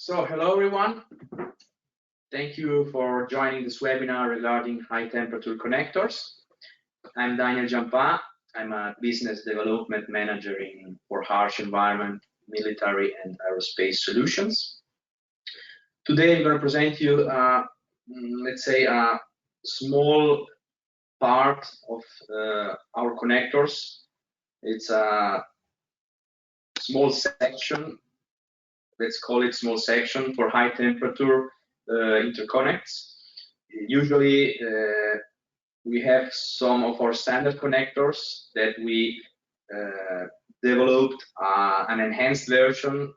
So, hello everyone. Thank you for joining this webinar regarding high temperature connectors. I'm Daniel Giampa. I'm a business development manager for harsh environment, military and aerospace solutions. Today I'm going to present you, let's say, a small part of our connectors. It's a small section. Let's call it small section for high temperature interconnects. Usually we have some of our standard connectors that we developed an enhanced version,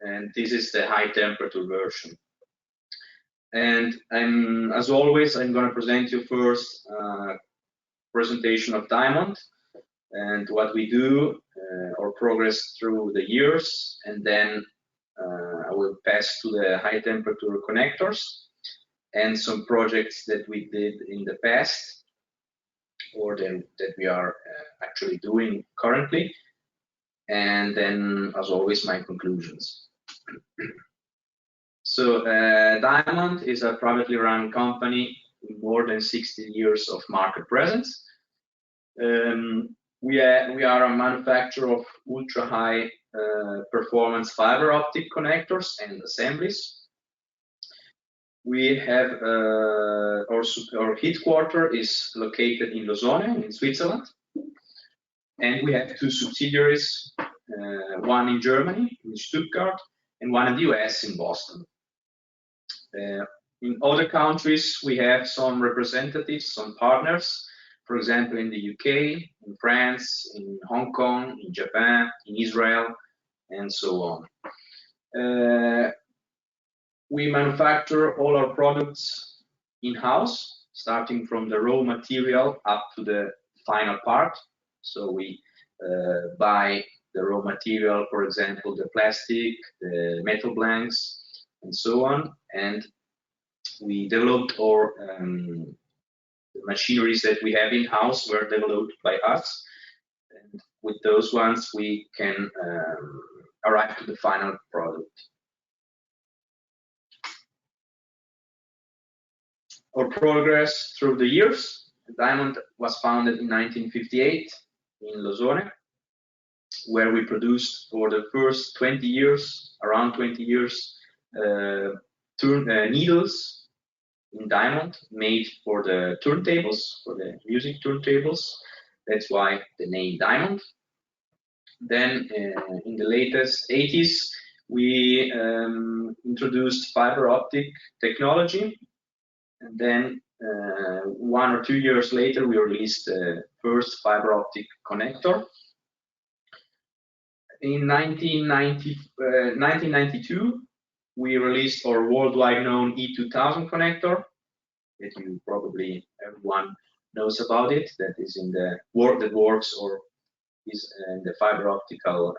and this is the high temperature version. And as always, I'm going to present you first presentation of Diamond and what we do, our progress through the years, and then I will pass to the high temperature connectors and some projects that we did in the past or that we are actually doing currently, and then as always my conclusions. So Diamond is a privately run company with more than 60 years of market presence. We are a manufacturer of ultra-high performance fiber optic connectors and assemblies. We have our headquarters is located in Lausanne in Switzerland, and we have two subsidiaries, one in Germany, in Stuttgart, and one in the US, in Boston. In other countries, we have some representatives, some partners. For example, in the UK, in France, in Hong Kong, in Japan, in Israel, and so on. We manufacture all our products in-house, starting from the raw material up to the final part. So we buy the raw material, for example, the plastic, the metal blanks, and so on. And we developed our the machineries that we have in-house were developed by us, and with those ones we can arrive to the final product. Our progress through the years. Diamond was founded in 1958 in Lausanne, where we produced for the first 20 years, around 20 years, needles in diamond made for the turntables, for the music turntables. That's why the name Diamond. Then in the latest 80s, we introduced fiber optic technology. And then 1 or 2 years later, we released the first fiber optic connector. In 1992, we released our worldwide known E2000 connector that you probably everyone knows about it. That is in the work that works or is in the fiber optical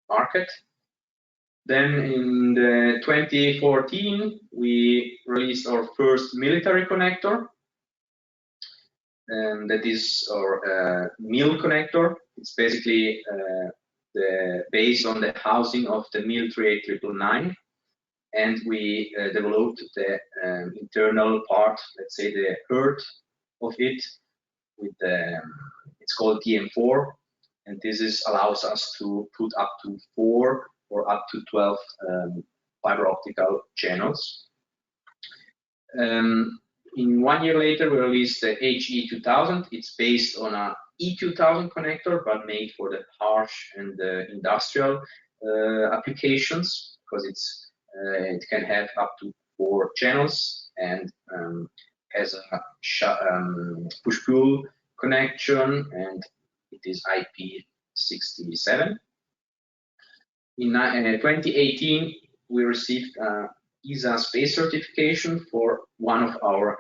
market. Then in the 2014, we released our first military connector, and that is our MIL connector. It's basically based on the housing of the MIL 38999, and we developed the internal part, let's say the heart of it, with the it's called DM4, and this allows us to put up to 4 or up to 12 fiber optical channels. In 1 year later, we released the HE2000. It's based on a E2000 connector, but made for the harsh and the industrial applications, because it can have up to 4 channels and has a push-pull connection, and it is IP67. In 2018, we received ESA space certification for one of our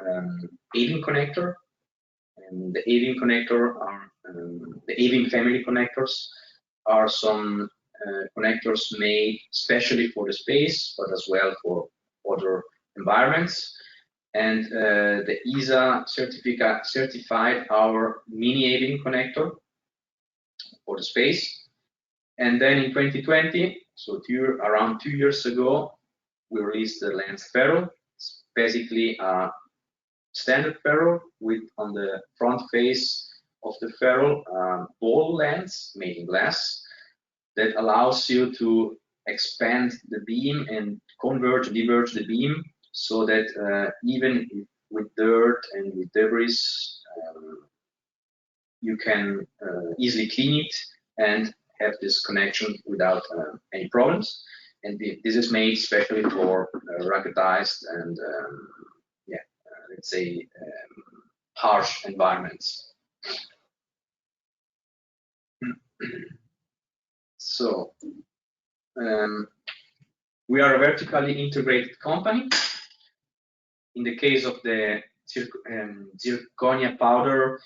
AVIN connector. And the AVIN connector are the AVIN family connectors are some connectors made specially for the space, but as well for other environments. And the ESA certified our mini AVIN connector for the space. And then in 2020, So around 2 years ago, we released the lens ferrule. It's basically a standard ferrule with on the front face of the ferrule ball lens made in glass that allows you to expand the beam and converge and diverge the beam so that even with dirt and with debris you can easily clean it and have this connection without any problems. And this is made especially for ruggedized and let's say harsh environments. So we are a vertically integrated company. In the case of the zirconia powder,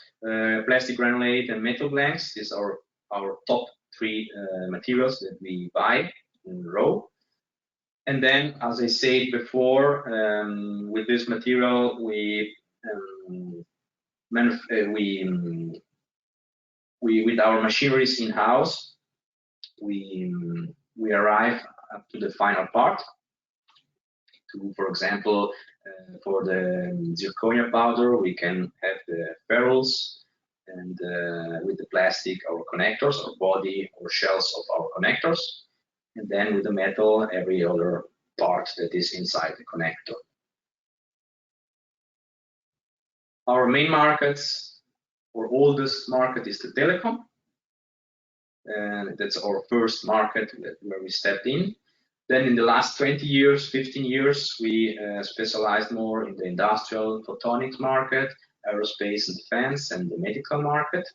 plastic granulate, and metal blanks, these are our top 3 materials that we buy in raw. And then, as I said before, with this material, we with our machineries in-house, we arrive up to the final part. For example, for the zirconia powder, we can have the ferrules, and with the plastic, our connectors, our body or shells of our connectors, and then with the metal, every other part that is inside the connector. Our main markets, or oldest market, is the telecom. And that's our first market where we stepped in. Then in the last 20 years, 15 years, we specialized more in the industrial photonics market, aerospace and defense, and the medical market.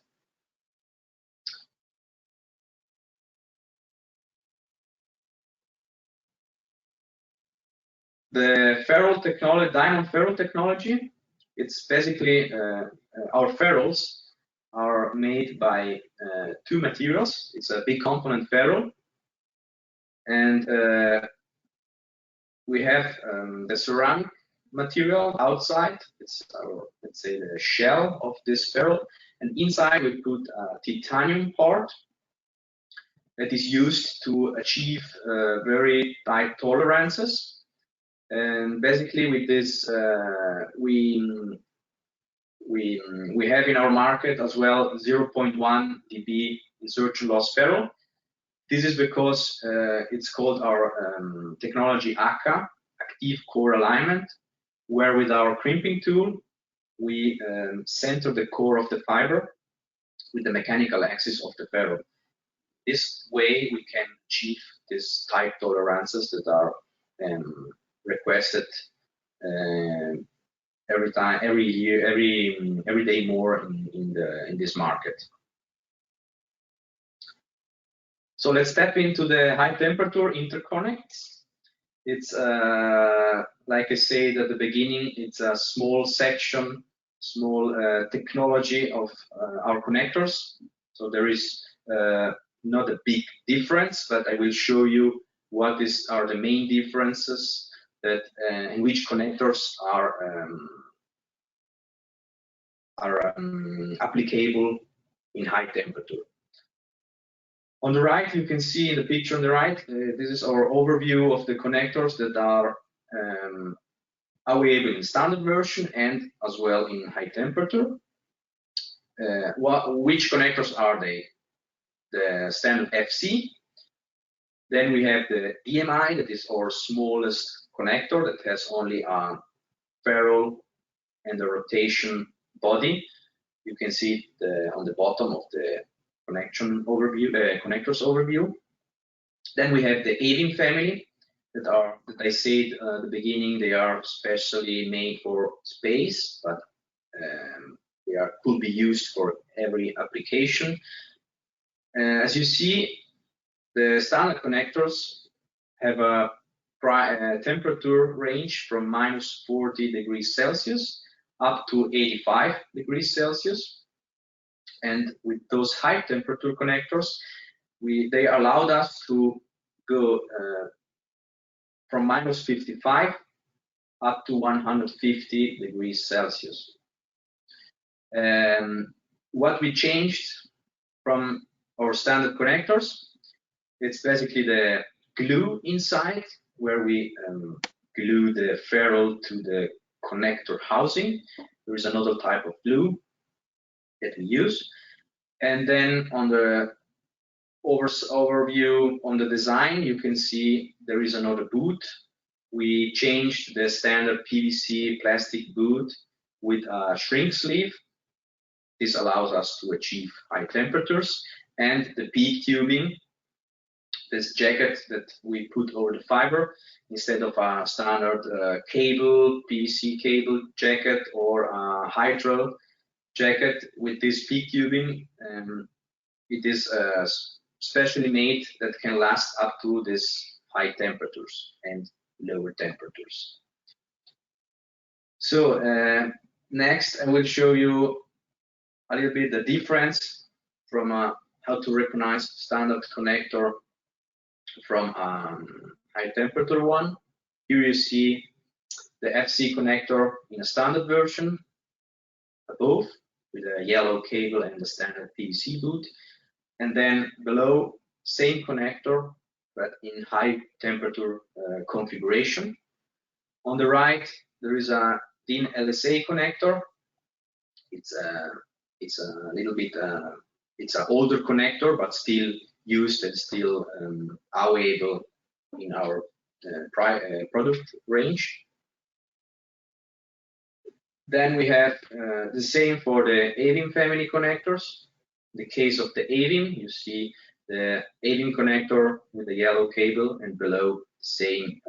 The ferrule technology, diamond ferrule technology, it's basically our ferrules are made by 2 materials. It's a big component ferrule, and we have the ceramic material outside. It's our, let's say, the shell of this ferrule, and inside we put a titanium part that is used to achieve very tight tolerances. And basically, with this, we have in our market as well 0.1 dB insertion loss ferrule. This is because it's called our technology ACA, active core alignment, where with our crimping tool we center the core of the fiber with the mechanical axis of the ferrule. This way we can achieve these tight tolerances that are requested every year, every day more in this market. So let's step into the high temperature interconnects. It's like I said at the beginning, it's a small section, small technology of our connectors. So there is not a big difference, but I will show you what are the main differences that in which connectors are applicable in high temperature. On the right, you can see in the picture on the right, this is our overview of the connectors that are available in standard version and as well in high temperature. Which connectors are they? The standard FC. Then we have the DMI, that is our smallest connector that has only a ferrule and a rotation body. You can see it on the bottom of the connection overview, connectors overview. Then we have the Avin family that I said at the beginning, they are specially made for space, but they could be used for every application. As you see, the standard connectors have a temperature range from -40 degrees Celsius up to 85 degrees Celsius. And with those high temperature connectors, they allowed us to go from -55 up to 150 degrees Celsius. What we changed from our standard connectors, it's basically the glue inside, where we glue the ferrule to the connector housing. There is another type of glue that we use. And then on the overview on the design, you can see there is another boot. We changed the standard PVC plastic boot with a shrink sleeve. This allows us to achieve high temperatures. And the peak tubing, this jacket that we put over the fiber, instead of a standard cable, PVC cable jacket, or a hydro jacket with this peak tubing, it is specially made that can last up to this high temperatures and lower temperatures. So next I will show you a little bit the difference from how to recognize standard connector from high temperature one. Here you see the FC connector in a standard version above with a yellow cable and the standard PVC boot. And then below, same connector, but in high temperature configuration. On the right, there is a DIN LSA connector. It's a little bit, it's an older connector, but still used and still available in our product range. Then we have the same for the AVIM family connectors. In the case of the AVIM, you see the AVIM connector with the yellow cable, and below the same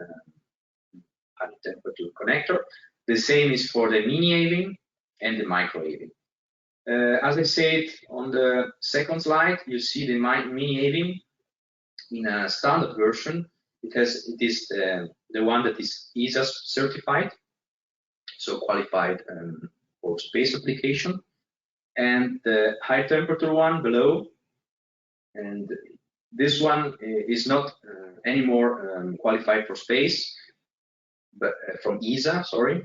high temperature connector. The same is for the mini AVIM and the micro AVIM. As I said on the second slide, you see the mini AVIM in a standard version because it is the one that is ESA certified, so qualified for space application. And the high temperature one below, and this one is not anymore qualified for space, but from ESA, sorry,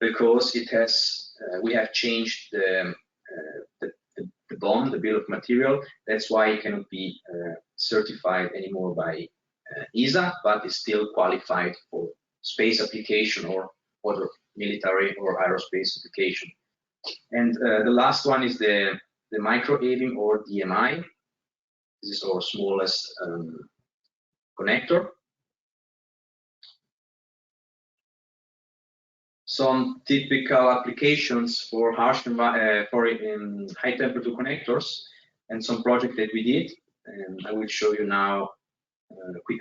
because it has we have changed the bond, the bill of material. That's why it cannot be certified anymore by ESA, but is still qualified for space application or other military or aerospace application. And the last one is the micro AVIM or DMI. This is our smallest connector. Some typical applications for harsh high temperature connectors, and some project that we did. And I will show you now a quick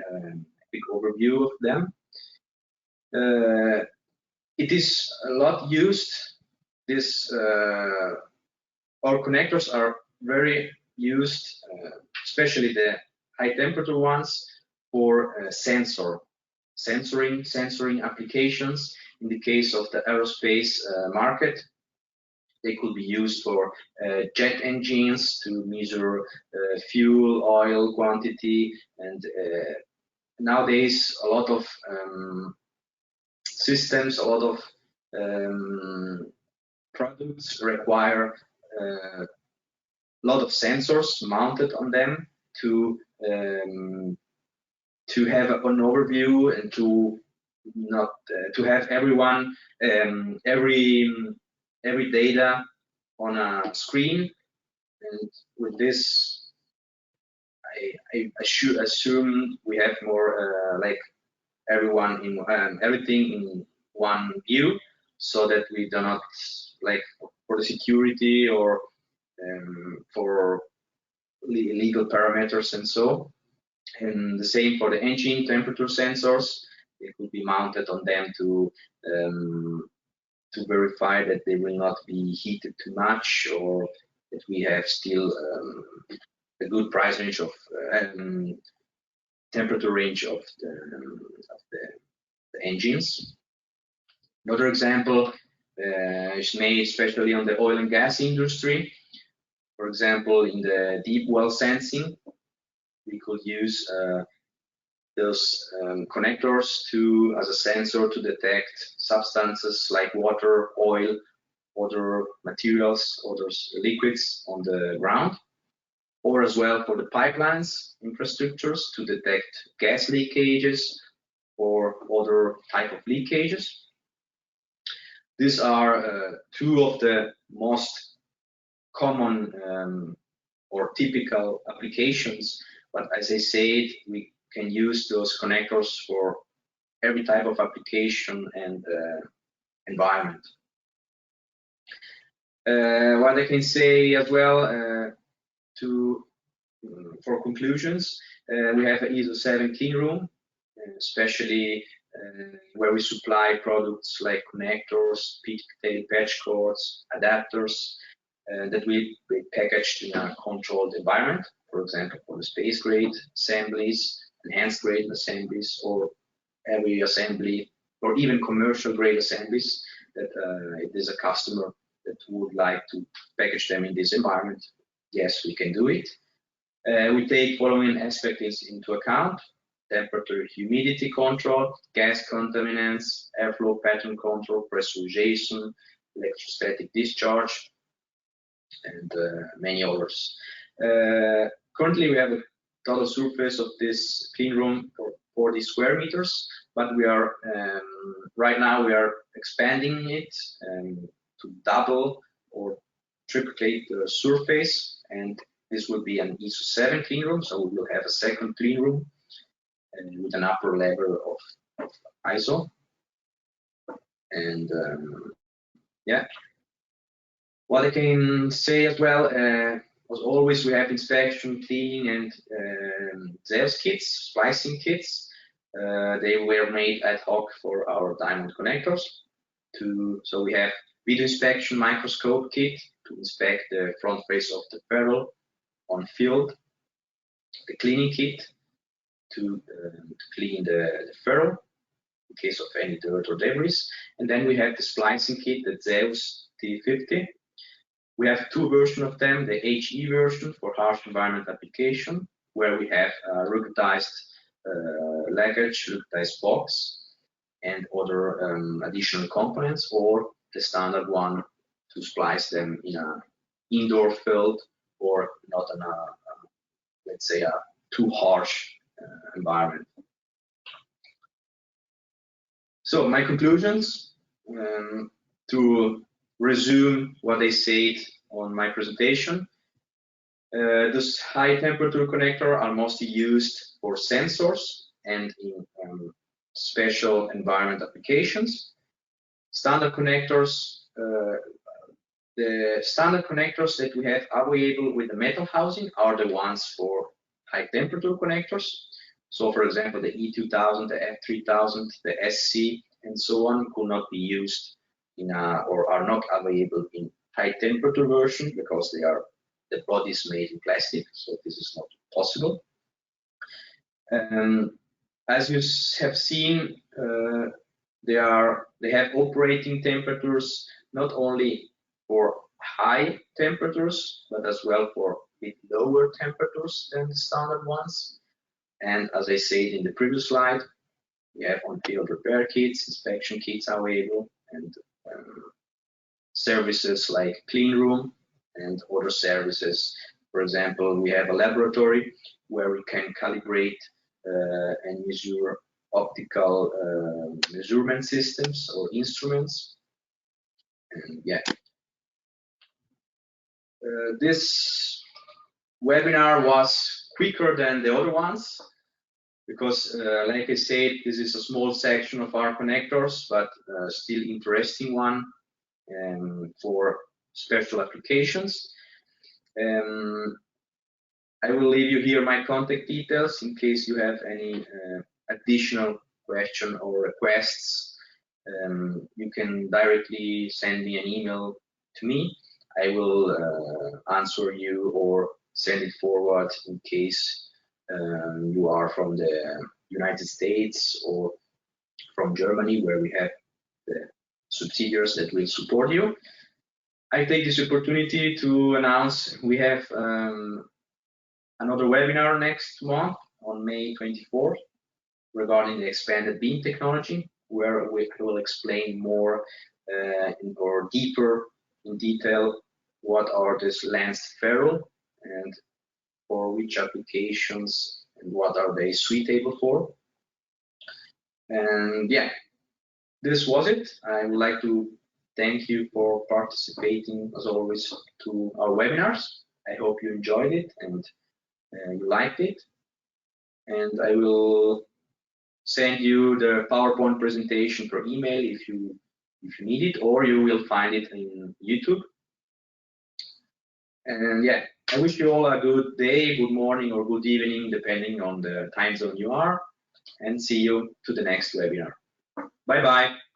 overview of them. It is a lot used. Our connectors are very used, especially the high temperature ones, for sensoring applications. In the case of the aerospace market, they could be used for jet engines to measure fuel, oil quantity, and nowadays a lot of systems, a lot of products require a lot of sensors mounted on them to have an overview and to have everyone every data on a screen. And with this, I should assume we have more like everyone in everything in one view, so that we do not, like, for the security or for legal parameters and so. And the same for the engine temperature sensors. They could be mounted on them to verify that they will not be heated too much, or that we have still a good price range of temperature range of the engines. Another example is made especially on the oil and gas industry. For example, in the deep well sensing, we could use those connectors as a sensor to detect substances like water, oil, other materials, other liquids on the ground. or as well for the pipelines infrastructures to detect gas leakages or other type of leakages. These are two of the most common or typical applications, but as I said, we can use those connectors for every type of application and environment. What I can say as well for conclusions, we have an ISO 7 clean room, especially where we supply products like connectors, pigtail patch cords, adapters that will be packaged in a controlled environment, for example, for the space grade assemblies, enhanced grade assemblies, or every assembly, or even commercial grade assemblies that if there's a customer that would like to package them in this environment, yes, we can do it. We take following aspects into account: temperature, humidity control, gas contaminants, airflow pattern control, pressurization, electrostatic discharge, and many others. Currently, we have a total surface of this clean room for 40 square meters, but we are right now we are expanding it to double or triplicate the surface, and this will be an ISO 7 clean room, so we will have a second clean room and with an upper level of ISO. And yeah, what I can say as well, as always, we have inspection, cleaning, and sales kits, splicing kits. They were made ad hoc for our diamond connectors. So we have video inspection microscope kit to inspect the front face of the ferrule on field, the cleaning kit to clean the ferrule in case of any dirt or debris, and then we have the splicing kit, the Zeus T50. We have two versions of them: the HE version for harsh environment application, where we have ruggedized luggage, ruggedized box, and other additional components, or the standard one to splice them in an indoor field or not in a, let's say, a too harsh environment. So my conclusions, to resume what I said on my presentation, this high temperature connector are mostly used for sensors and in special environment applications. Standard connectors, the standard connectors that we have available with the metal housing are the ones for high temperature connectors. So for example, the E2000, the F3000, the SC, and so on could not be used in or are not available in high temperature version because the body is made in plastic, so this is not possible. As you have seen, they have operating temperatures not only for high temperatures, but as well for a bit lower temperatures than the standard ones. And as I said in the previous slide, we have on-field repair kits, inspection kits available, and services like clean room and other services. For example, we have a laboratory where we can calibrate and measure optical measurement systems or instruments. And yeah, this webinar was quicker than the other ones because, like I said, this is a small section of our connectors, but still interesting one for special applications. I will leave you here my contact details in case you have any additional question or requests. You can directly send me an email to me. I will answer you or send it forward in case you are from the United States or from Germany, where we have the subsidiaries that will support you. I take this opportunity to announce we have another webinar next month on May 24th regarding the expanded beam technology, where we will explain more or deeper in detail what are this lanced ferrule and for which applications and what are they suitable for. And yeah, this was it. I would like to thank you for participating, as always, to our webinars. I hope you enjoyed it and you liked it. And I will send you the PowerPoint presentation per email if you need it, or you will find it in YouTube. And yeah, I wish you all a good day, good morning, or good evening, depending on the time zone you are, and see you to the next webinar. Bye-bye.